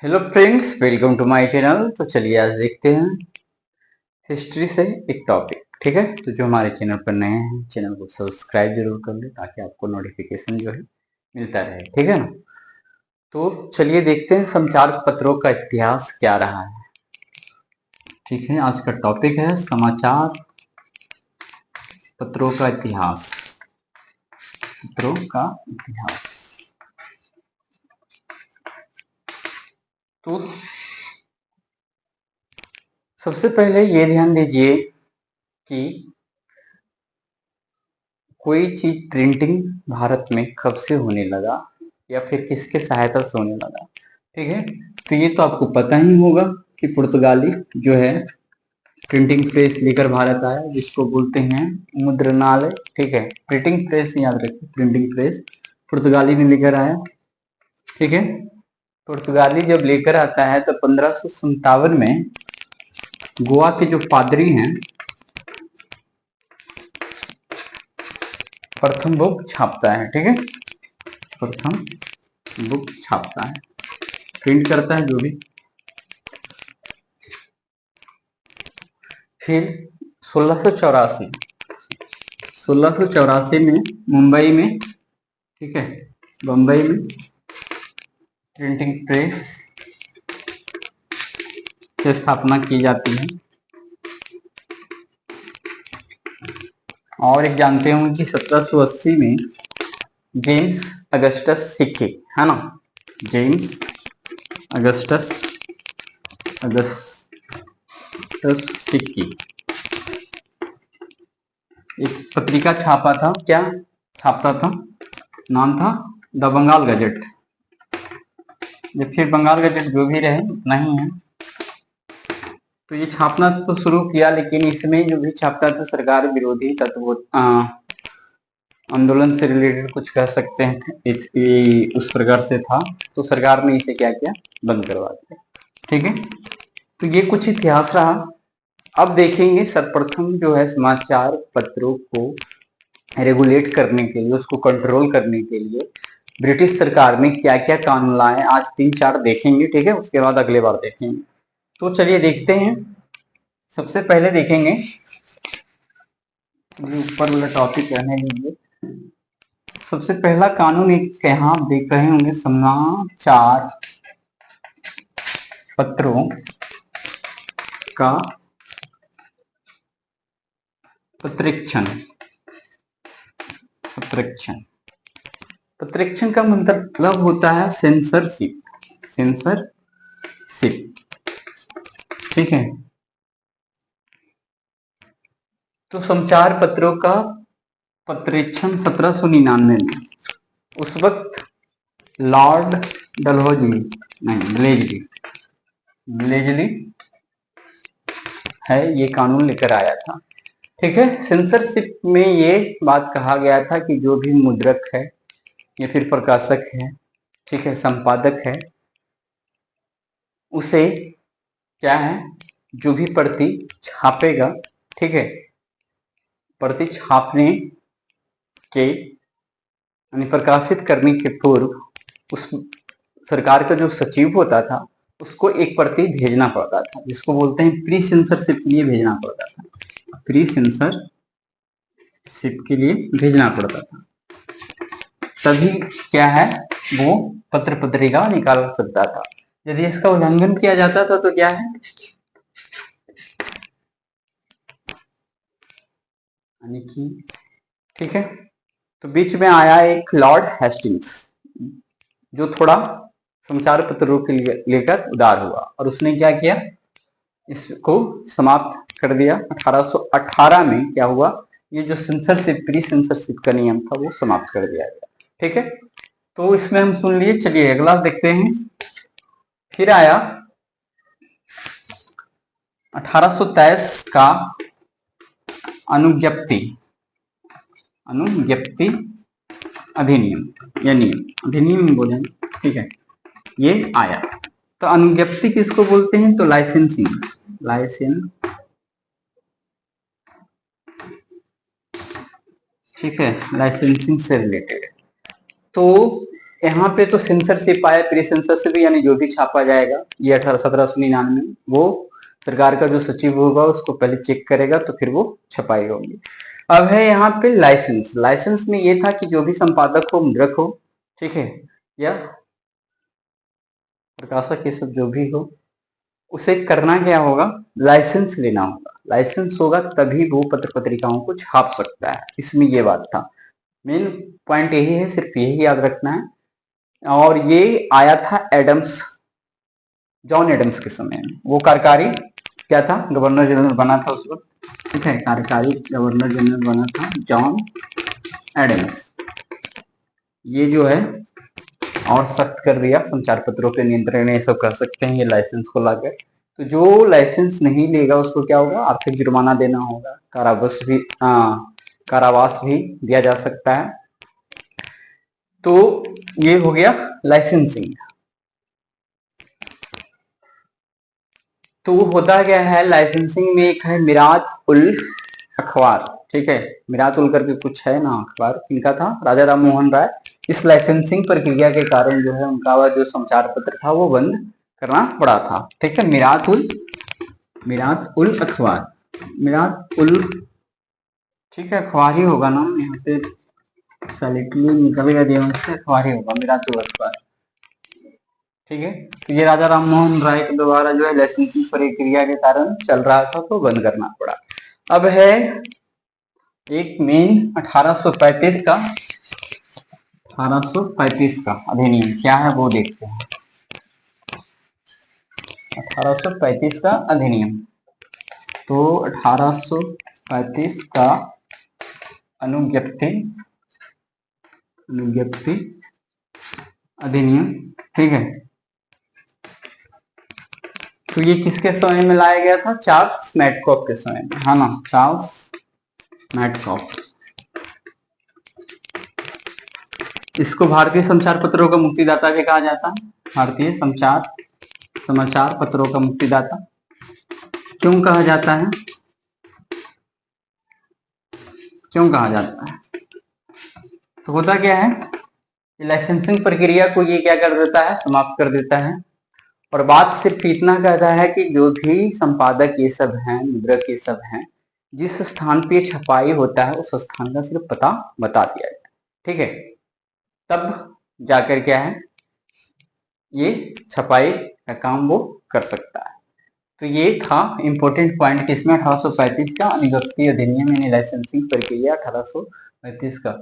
Hello friends, welcome to my channel. तो चलिए आज देखते हैं हिस्ट्री से एक टॉपिक। ठीक है, तो जो हमारे चैनल पर नए हैं चैनल को सब्सक्राइब जरूर कर ले ताकि आपको नोटिफिकेशन जो है मिलता रहे। ठीक है ना। तो चलिए देखते हैं समाचार पत्रों का इतिहास क्या रहा है। ठीक है, आज का टॉपिक है समाचार पत्रों का इतिहास। पत्रों का इतिहास। तो सबसे पहले ये ध्यान दीजिए कि कोई चीज प्रिंटिंग भारत में कब से होने लगा या फिर किसके सहायता से होने लगा। ठीक है, तो ये तो आपको पता ही होगा कि पुर्तगाली जो है प्रिंटिंग प्रेस लेकर भारत आया, जिसको बोलते हैं मुद्रणालय। ठीक है, प्रिंटिंग प्रेस याद रखिए, प्रिंटिंग प्रेस पुर्तगाली ने लेकर आया। ठीक है, पुर्तगाली जब लेकर आता है तो 1557 में गोवा के जो पादरी हैं प्रथम बुक छापता है। ठीक है, प्रथम बुक छापता है, प्रिंट करता है जो भी। फिर 1684 में मुंबई में, ठीक है, बम्बई में प्रिंटिंग प्रेस की स्थापना की जाती है। और एक जानते होंगे कि 1780 में जेम्स अगस्टस सिक्के, है ना, जेम्स अगस्टस अगस्टस सिक्की एक पत्रिका छापा था। क्या छापता था? नाम था द बंगाल गजट। या फिर बंगाल गजट, जो भी रहे उतना ही है। तो ये छापना तो शुरू किया, लेकिन इसमें जो भी छापता था सरकार विरोधी तत्व आंदोलन से रिलेटेड कुछ कह सकते हैं, उस प्रकार से था। तो सरकार ने इसे क्या किया, बंद करवा दिया। ठीक है, तो ये कुछ इतिहास रहा। अब देखेंगे सर्वप्रथम जो है समाचार पत्रों को रेगुलेट करने के लिए, उसको कंट्रोल करने के लिए ब्रिटिश सरकार ने क्या क्या कानून लाए। आज 3-4 देखेंगे। ठीक है, उसके बाद अगले बार देखेंगे। तो चलिए देखते हैं। सबसे पहले देखेंगे, ऊपर वाला टॉपिक रहने दीजिए। सबसे पहला कानून एक यहाँ देख रहे होंगे, समाचार पत्रों का पत्रीक्षण। पत्रीक्षण का मतलब होता है सेंसरशिप। ठीक है, तो समाचार पत्रों का पत्रीक्षण 1799 में, उस वक्त लॉर्ड डलहौजी, नहीं ब्लेजली है, ये कानून लेकर आया था। ठीक है, सेंसरशिप में ये बात कहा गया था कि जो भी मुद्रक है या फिर प्रकाशक है, ठीक है, संपादक है, उसे क्या है, जो भी प्रति छापेगा, ठीक है, प्रति छापने के यानी प्रकाशित करने के पूर्व उस सरकार का जो सचिव होता था उसको एक प्रति भेजना पड़ता था, जिसको बोलते हैं प्री सेंसरशिप के लिए भेजना पड़ता था। प्री सेंसरशिप के लिए भेजना पड़ता था, तभी क्या है, वो पत्र पत्रिका निकाल सकता था। यदि इसका उल्लंघन किया जाता था तो क्या है, यानी कि, ठीक है, तो बीच में आया एक लॉर्ड हेस्टिंग्स, जो थोड़ा समाचार पत्रों के लिए लेकर उदार हुआ, और उसने क्या किया, इसको समाप्त कर दिया। 1818 में क्या हुआ, ये जो सेंसरशिप, प्री सेंसरशिप का नियम था वो समाप्त कर दिया गया। ठीक है, तो इसमें हम सुन लिए। चलिए अगला देखते हैं। फिर आया 1823 का अनुज्ञप्ति अधिनियम या नियम, अधिनियम बोलेंगे। ठीक है, ये आया। तो अनुज्ञप्ति किसको बोलते हैं, तो लाइसेंसिंग, ठीक है, लाइसेंसिंग से रिलेटेड। तो यहाँ पे तो सेंसरशिप आया, प्री सेंसरशिप यानी जो भी छापा जाएगा ये 1799 वो सरकार का जो सचिव होगा उसको पहले चेक करेगा तो फिर वो छपाई होगी। अब है यहाँ पे लाइसेंस। लाइसेंस में ये था कि जो भी संपादक हो, मुद्रक हो, ठीक है, या प्रकाशक, ये सब जो भी हो, उसे करना क्या होगा, लाइसेंस लेना होगा। लाइसेंस होगा तभी वो पत्र पत्रिकाओं को छाप सकता है। इसमें ये बात था, मेन पॉइंट यही है, सिर्फ यही याद रखना है। और ये आया था एडम्स, जॉन एडम्स के समय में। वो कार्यकारी क्या था, गवर्नर जनरल बना था उस वक्त, ठीक है, कार्यकारी गवर्नर जनरल बना था जॉन एडम्स। ये जो है और सख्त कर दिया संचार पत्रों पे नियंत्रण, ये सब कर सकते हैं ये लाइसेंस को लाकर। तो जो लाइसेंस नहीं लेगा उसको क्या होगा, आर्थिक जुर्माना देना होगा, कारावास भी दिया जा सकता है। तो ये हो गया लाइसेंसिंग। तो होता क्या है लाइसेंसिंग में, एक है मिरात उल अखबार, ठीक है, मिरात उल करके कुछ है ना अखबार, किनका था, राजा राम मोहन राय। इस लाइसेंसिंग प्रक्रिया के कारण जो है उनका जो समाचार पत्र था वो बंद करना पड़ा था, ठीक है। मिरात उल अखबार, मिरात उल, ठीक है, अखबार ही होगा नाम, यहाँ पे सेलेक्टली निकल गया दिमाग से, अखबार ही होगा, मिरात उल अखबार, ठीक है। तो ये राजा राम मोहन राय के द्वारा जो है लाइसेंसिंग प्रक्रिया के कारण चल रहा था तो बंद करना पड़ा। अब है एक मेन 1835 का, 1835 का अधिनियम क्या है वो देखते हैं। 1835 का अधिनियम, तो 1835 का अनुज्ञप्ति अधिनियम, ठीक है। तो ये किसके समय में लाया गया था, चार्ल्स मैडकॉफ के समय में, है ना, चार्ल्स मैडकॉफ। इसको भारतीय समाचार पत्रों का मुक्तिदाता भी कहा जाता है, भारतीय समाचार पत्रों का मुक्तिदाता क्यों कहा जाता है, क्यों कहा जाता है, तो होता क्या है, लाइसेंसिंग प्रक्रिया को ये क्या कर देता है, समाप्त कर देता है। और बात सिर्फ इतना कहता है कि जो भी संपादक ये सब हैं, मुद्रक ये सब हैं, जिस स्थान पे छपाई होता है उस स्थान का सिर्फ पता बता दिया जाए, ठीक है, तब जाकर क्या है ये छपाई का काम वो कर सकता है। तो ये था इंपॉर्टेंट पॉइंट किसमें, 1835 का अनुज्ञप्ति अधिनियम यानी लाइसेंसिंग प्रक्रिया 1835 का।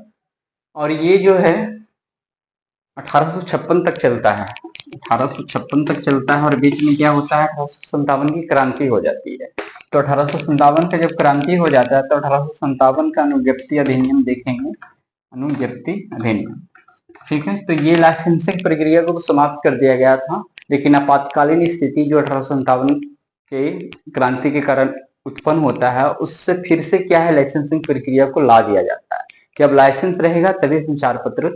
और ये जो है 1856 तक चलता है, 1856 तक चलता है। और बीच में क्या होता है, 1857 की क्रांति हो जाती है। तो 1857 का जब क्रांति हो जाता है तो 1857 का अनुज्ञप्ति अधिनियम देखेंगे, अनुज्ञप्ति अधिनियम, ठीक है। तो ये लाइसेंसिंग प्रक्रिया को समाप्त कर दिया गया था, लेकिन आपातकालीन स्थिति जो 1857 के क्रांति के कारण उत्पन्न होता है उससे फिर से क्या है, लाइसेंसिंग प्रक्रिया को ला दिया जाता है कि अब लाइसेंस रहेगा तभी संचार पत्र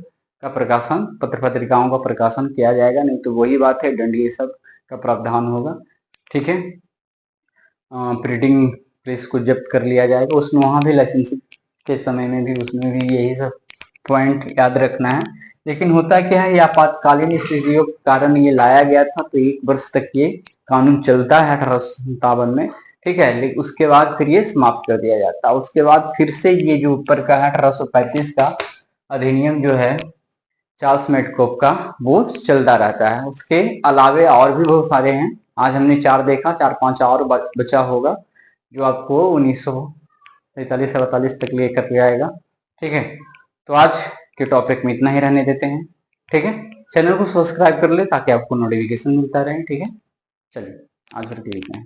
का प्रकाशन, पत्र पत्रिकाओं का प्रकाशन किया जाएगा, नहीं तो वही बात है, दंड ये सब का प्रावधान होगा, ठीक है। प्रिंटिंग प्रेस को जब्त कर लिया जाएगा, उसमें वहां भी लाइसेंसिंग के समय में भी उसमें भी यही सब पॉइंट याद रखना है। लेकिन होता क्या है, ये आपातकालीन स्थितियों के कारण ये लाया गया था, तो 1 वर्ष तक ये कानून चलता है 1857 में, ठीक है। लेकिन उसके बाद फिर ये समाप्त कर दिया जाता है। उसके बाद फिर से ये जो ऊपर का है 1835 का अधिनियम जो है चार्ल्स मैडकॉफ का, वो चलता रहता है। उसके अलावे और भी बहुत सारे हैं, आज हमने 4 देखा, 4-5 और बचा होगा जो आपको 1943-48 तक लेकर के आएगा, ठीक है। तो आज के टॉपिक में इतना ही रहने देते हैं, ठीक है। चैनल को सब्सक्राइब कर ले ताकि आपको नोटिफिकेशन मिलता रहे, ठीक है। चलिए आज भर के इतना है।